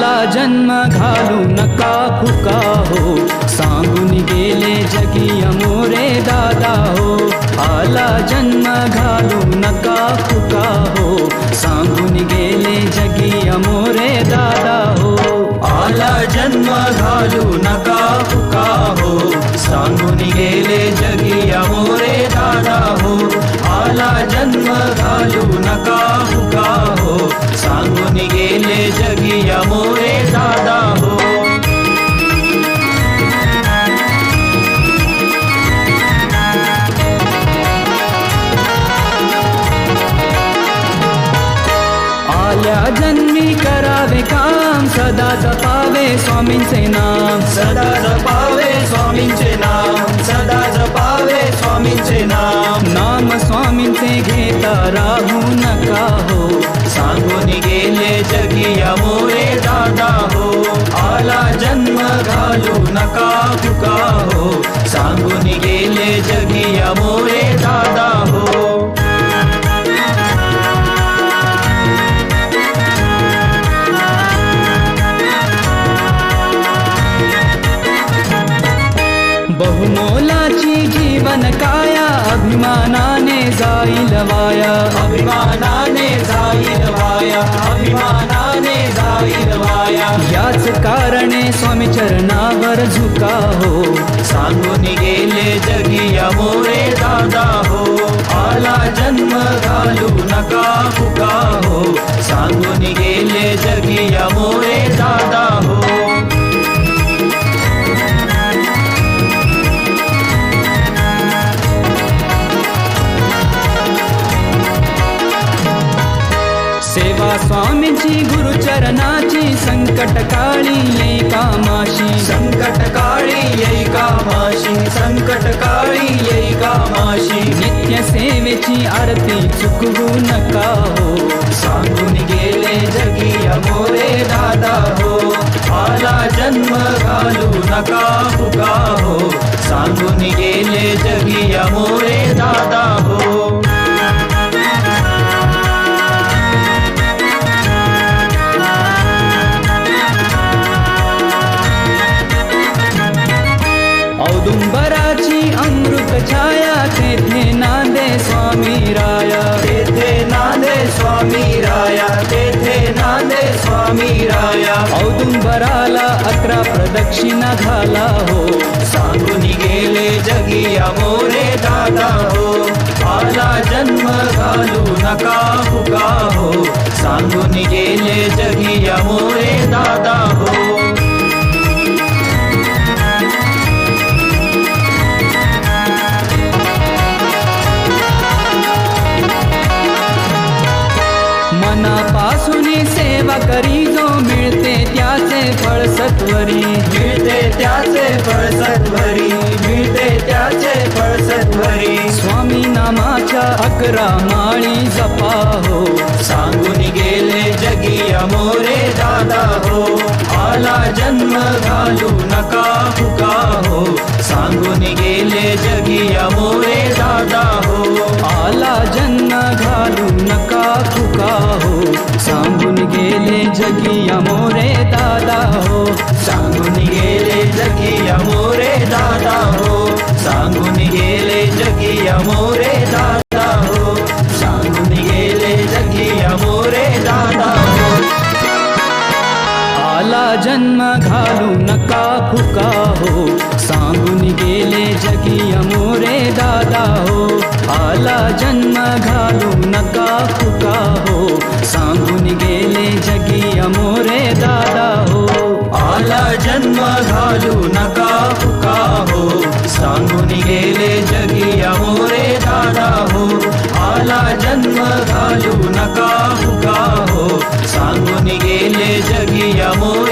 आला जन्म घालू नका फुका हो, सांगून गेले जगी अमोरे दादा हो. आला जन्म घालू नका फुका हो, सांगून गेले जगी अमोरे दादा हो. आला जन्म घालू नका फुका हो, सांगून गेले जगी अमोरे दादा हो. आला जन्म घालू नका फुका हो, सांगून गेले जगी अमोरे दादा हो. आल्या जन्मी करावे काम, सदा जपावे स्वामींचे नाम. सदा जपावे स्वामींचे नाम, सदा जपावे स्वामींचे नाम. नाम स्वामींचे घेता राहू नका हो, सांगून गेले जगी अमोरे दादा हो. आला जन्म घालू नका फुका हो, सांगून गेले जगी अमोरे दादा हो. बहुमोलाची जीवन काया, अभिमानाने जाईल वाया. अभिमानाने जाईल वाया, अभिमानाने जाईल वाया. याच कारणे स्वामी चरणावर झुका हो, सांगून गेले जगी अमोरे दादा हो. आला जन्म घालू नका फुका हो, सांगून गेले जगी अमोरे दादा हो. सेवा स्वामींची गुरुचरणाची, संकट काळी येई कामाशी. संकट काळी येई कामाशी, संकट काळी येई कामाशी. नित्य सेवेची आरती चुकवू नका हो, सांगून गेले जगी अमोरे दादा हो. आला जन्म घालू नका फुका हो, सांगून गेले जगी अमोरे दादा हो. औदुंबराची अमृत छाया, तेथे नांदे स्वामी राया. तेथे नांदे स्वामी राया, तेथे नांदे स्वामी राया. औदुंबराला 11 प्रदक्षिणा घाला हो, सांगून गेले जगी अमोरे दादा हो. आला जन्म घालू नका फुका हो, सांगून गेले जगी अमोरे दादा हो. मनापासून सेवा करी, जो मिळते त्याचे फळ सत्वरी. मिळते त्याचे फळ सत्वरी, मिळते त्याचे फळ सत्वरी. स्वामी नामाच्या 11 माळी जपा हो, सांगून गेले जगी अमोरे दादा हो. आला जन्म घालू नका फुका हो, सांगून गेले जगी अमोरे दादा हो. आला जन्म घालू नका फुका हो, सांगून गेले जगी अमोरे दादा हो. सांगून गेले जगी अमोरे दादा हो. सांगून गेले जगी अमोरे दादा हो. सांगून गेले जगी अमोरे दादा हो. आला जन्म घालू नका फुका हो, सांगून गेले जगी अमोरे दादा हो. आला जन्म घालू नका फुका हो, सांगून गेले जगी अमोरे दादा हो. आला जन्म घालू नका फुका हो, सांगून गेले जगी अमोरे दादा हो. आला जन्म घालू नका फुका हो, सांगून गेले जगी अमोरे